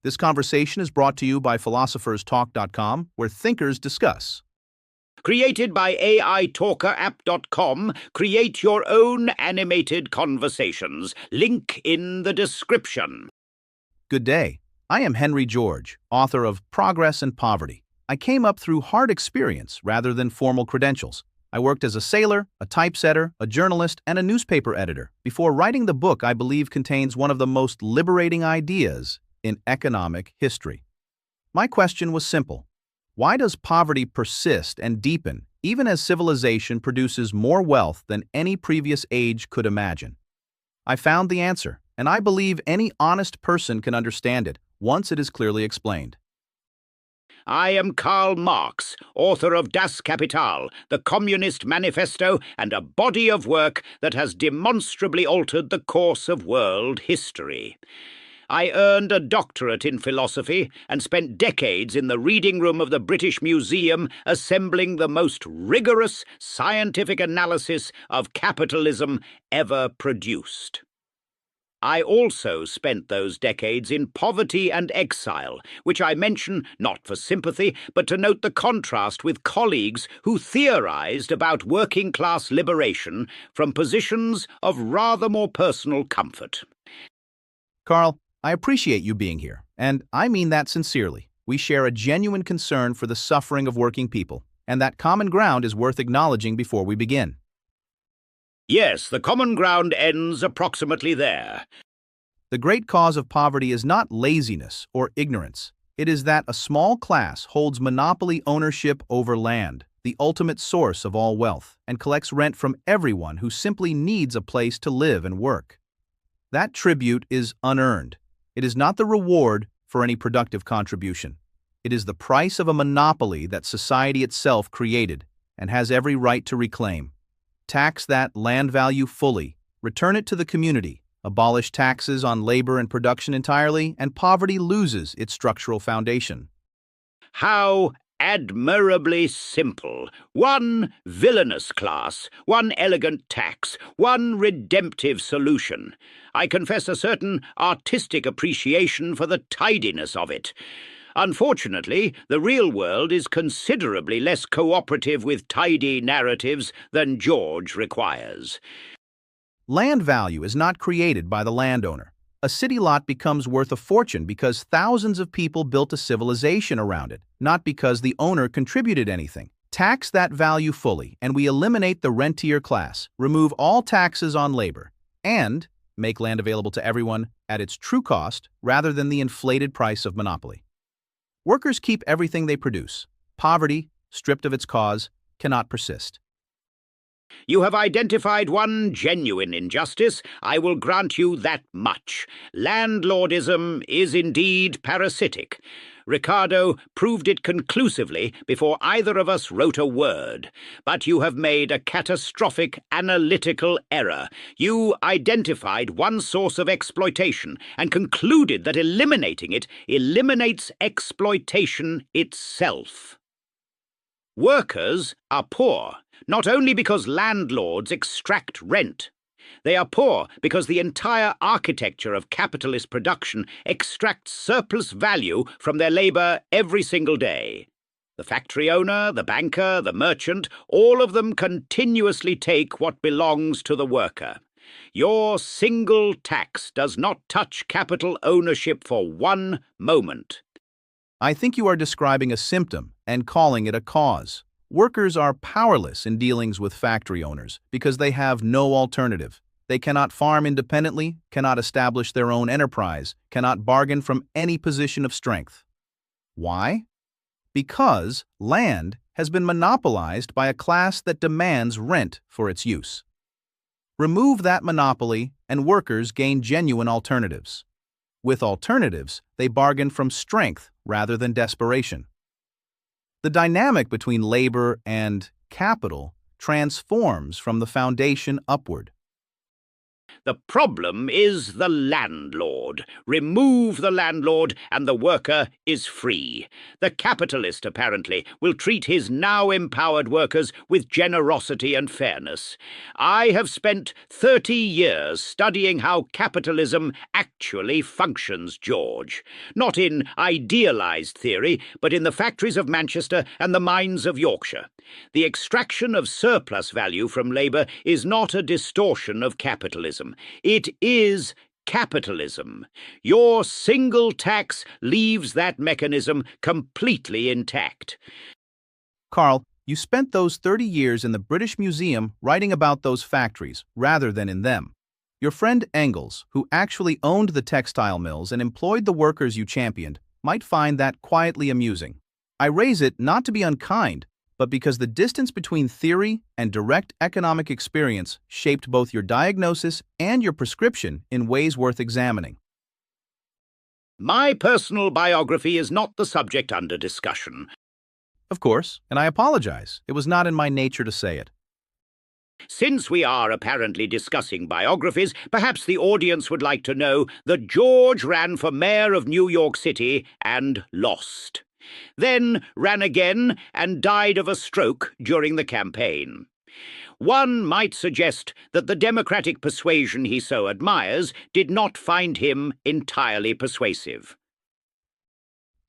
This conversation is brought to you by philosopherstalk.com, where thinkers discuss. Created by AITalkerapp.com, create your own animated conversations. Link in the description. Good day. I am Henry George, author of Progress and Poverty. I came up through hard experience rather than formal credentials. I worked as a sailor, a typesetter, a journalist, and a newspaper editor before writing the book I believe contains one of the most liberating ideas in economic history. My question was simple. Why does poverty persist and deepen even as civilization produces more wealth than any previous age could imagine? I found the answer, and I believe any honest person can understand it once it is clearly explained. I am Karl Marx, author of Das Kapital, the Communist Manifesto, and a body of work that has demonstrably altered the course of world history. I earned a doctorate in philosophy and spent decades in the reading room of the British Museum assembling the most rigorous scientific analysis of capitalism ever produced. I also spent those decades in poverty and exile, which I mention not for sympathy, but to note the contrast with colleagues who theorized about working-class liberation from positions of rather more personal comfort. Karl, I appreciate you being here, and I mean that sincerely. We share a genuine concern for the suffering of working people, and that common ground is worth acknowledging before we begin. Yes, the common ground ends approximately there. The great cause of poverty is not laziness or ignorance. It is that a small class holds monopoly ownership over land, the ultimate source of all wealth, and collects rent from everyone who simply needs a place to live and work. That tribute is unearned. It is not the reward for any productive contribution. It is the price of a monopoly that society itself created and has every right to reclaim. Tax that land value fully, return it to the community, abolish taxes on labor and production entirely, and poverty loses its structural foundation. How admirably simple. One villainous class, one elegant tax, one redemptive solution. I confess a certain artistic appreciation for the tidiness of it. Unfortunately, the real world is considerably less cooperative with tidy narratives than George requires. Land value is not created by the landowner. A city lot becomes worth a fortune because thousands of people built a civilization around it, not because the owner contributed anything. Tax that value fully, and we eliminate the rentier class, remove all taxes on labor, and make land available to everyone at its true cost rather than the inflated price of monopoly. Workers keep everything they produce. Poverty, stripped of its cause, cannot persist. You have identified one genuine injustice. I will grant you that much. Landlordism is indeed parasitic. Ricardo proved it conclusively before either of us wrote a word. But you have made a catastrophic analytical error. You identified one source of exploitation and concluded that eliminating it eliminates exploitation itself. Workers are poor, not only because landlords extract rent. They are poor because the entire architecture of capitalist production extracts surplus value from their labor every single day. The factory owner, the banker, the merchant, all of them continuously take what belongs to the worker. Your single tax does not touch capital ownership for one moment. I think you are describing a symptom and calling it a cause. Workers are powerless in dealings with factory owners because they have no alternative. They cannot farm independently, cannot establish their own enterprise, cannot bargain from any position of strength. Why? Because land has been monopolized by a class that demands rent for its use. Remove that monopoly, and workers gain genuine alternatives. With alternatives, they bargain from strength rather than desperation. The dynamic between labor and capital transforms from the foundation upward. The problem is the landlord. Remove the landlord and the worker is free. The capitalist, apparently, will treat his now empowered workers with generosity and fairness. I have spent 30 years studying how capitalism actually functions, George. Not in idealized theory, but in the factories of Manchester and the mines of Yorkshire. The extraction of surplus value from labour is not a distortion of capitalism. It is capitalism. Your single tax leaves that mechanism completely intact. Karl, you spent those 30 years in the British Museum writing about those factories rather than in them. Your friend Engels, who actually owned the textile mills and employed the workers you championed, might find that quietly amusing. I raise it not to be unkind, but because the distance between theory and direct economic experience shaped both your diagnosis and your prescription in ways worth examining. My personal biography is not the subject under discussion. Of course, and I apologize. It was not in my nature to say it. Since we are apparently discussing biographies, perhaps the audience would like to know that George ran for mayor of New York City and lost. Then ran again and died of a stroke during the campaign. One might suggest that the democratic persuasion he so admires did not find him entirely persuasive.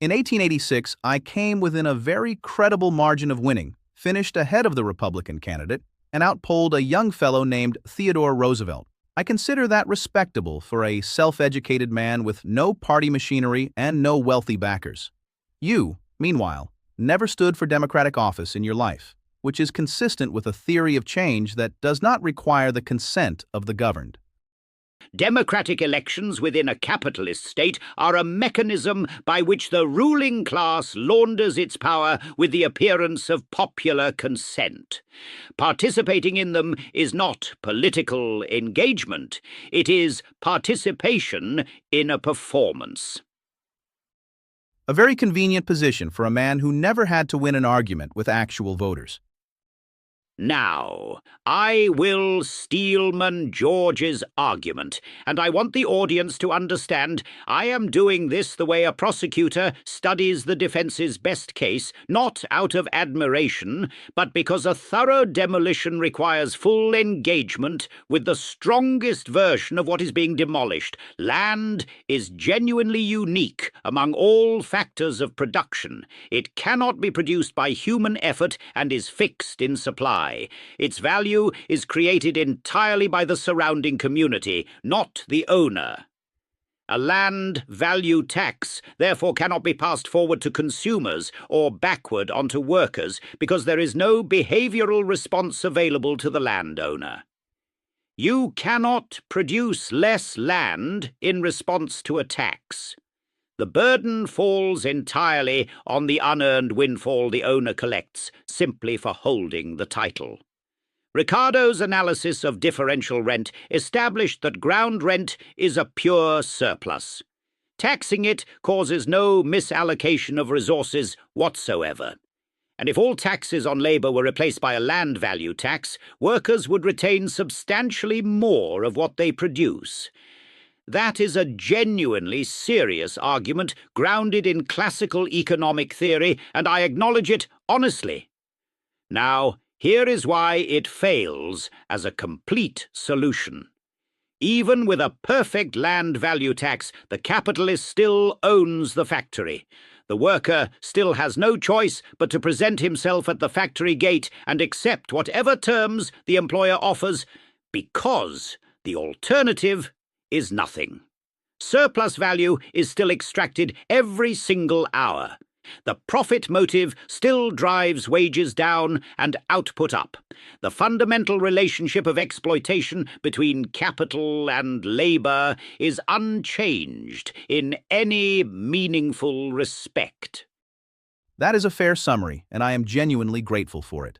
In 1886, I came within a very credible margin of winning, finished ahead of the Republican candidate, and outpolled a young fellow named Theodore Roosevelt. I consider that respectable for a self-educated man with no party machinery and no wealthy backers. You, meanwhile, never stood for democratic office in your life, which is consistent with a theory of change that does not require the consent of the governed. Democratic elections within a capitalist state are a mechanism by which the ruling class launders its power with the appearance of popular consent. Participating in them is not political engagement, it is participation in a performance. A very convenient position for a man who never had to win an argument with actual voters. Now, I will Steelman George's argument, and I want the audience to understand I am doing this the way a prosecutor studies the defense's best case, not out of admiration, but because a thorough demolition requires full engagement with the strongest version of what is being demolished. Land is genuinely unique among all factors of production. It cannot be produced by human effort and is fixed in supply. Its value is created entirely by the surrounding community, not the owner. A land value tax, therefore, cannot be passed forward to consumers or backward onto workers because there is no behavioral response available to the landowner. You cannot produce less land in response to a tax. The burden falls entirely on the unearned windfall the owner collects simply for holding the title. Ricardo's analysis of differential rent established that ground rent is a pure surplus. Taxing it causes no misallocation of resources whatsoever. And if all taxes on labour were replaced by a land value tax, workers would retain substantially more of what they produce. That is a genuinely serious argument grounded in classical economic theory, and I acknowledge it honestly. Now, here is why it fails as a complete solution. Even with a perfect land value tax, the capitalist still owns the factory. The worker still has no choice but to present himself at the factory gate and accept whatever terms the employer offers, because the alternative is nothing. Surplus value is still extracted every single hour. The profit motive still drives wages down and output up. The fundamental relationship of exploitation between capital and labour is unchanged in any meaningful respect. That is a fair summary, and I am genuinely grateful for it.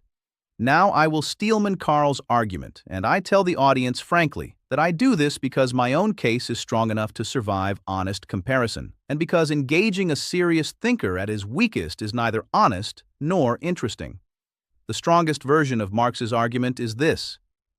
Now I will Steelman Karl's argument, and I tell the audience frankly that I do this because my own case is strong enough to survive honest comparison, and because engaging a serious thinker at his weakest is neither honest nor interesting. The strongest version of Marx's argument is this: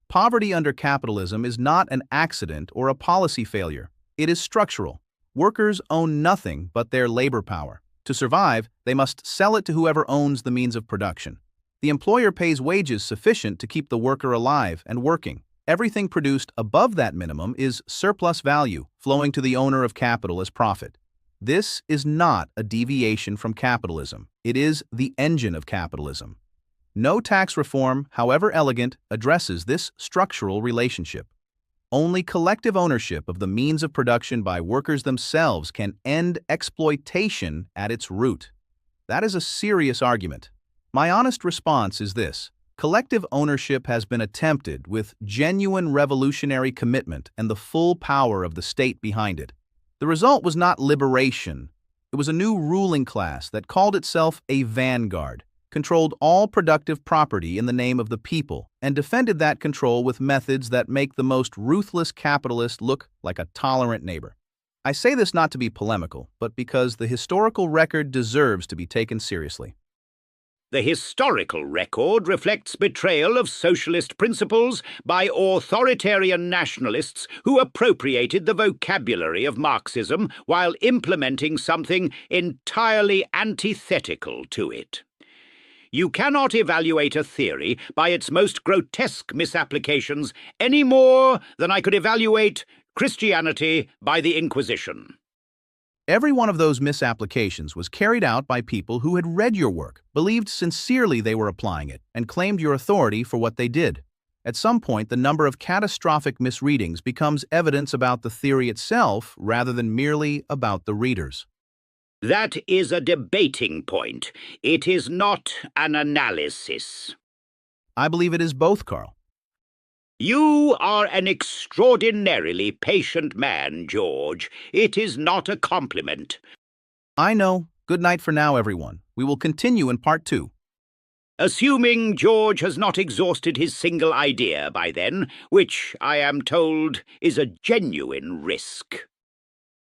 Poverty under capitalism is not an accident or a policy failure. It is structural. Workers own nothing but their labor power. To survive, they must sell it to whoever owns the means of production. The employer pays wages sufficient to keep the worker alive and working. Everything produced above that minimum is surplus value, flowing to the owner of capital as profit. This is not a deviation from capitalism. It is the engine of capitalism. No tax reform, however elegant, addresses this structural relationship. Only collective ownership of the means of production by workers themselves can end exploitation at its root. That is a serious argument. My honest response is this: collective ownership has been attempted with genuine revolutionary commitment and the full power of the state behind it. The result was not liberation. It was a new ruling class that called itself a vanguard, controlled all productive property in the name of the people, and defended that control with methods that make the most ruthless capitalist look like a tolerant neighbor. I say this not to be polemical, but because the historical record deserves to be taken seriously. The historical record reflects betrayal of socialist principles by authoritarian nationalists who appropriated the vocabulary of Marxism while implementing something entirely antithetical to it. You cannot evaluate a theory by its most grotesque misapplications any more than I could evaluate Christianity by the Inquisition. Every one of those misapplications was carried out by people who had read your work, believed sincerely they were applying it, and claimed your authority for what they did. At some point, the number of catastrophic misreadings becomes evidence about the theory itself rather than merely about the readers. That is a debating point. It is not an analysis. I believe it is both, Karl. You are an extraordinarily patient man, George. It is not a compliment. I know. Good night for now, everyone. We will continue in part 2. Assuming George has not exhausted his single idea by then, which, I am told, is a genuine risk.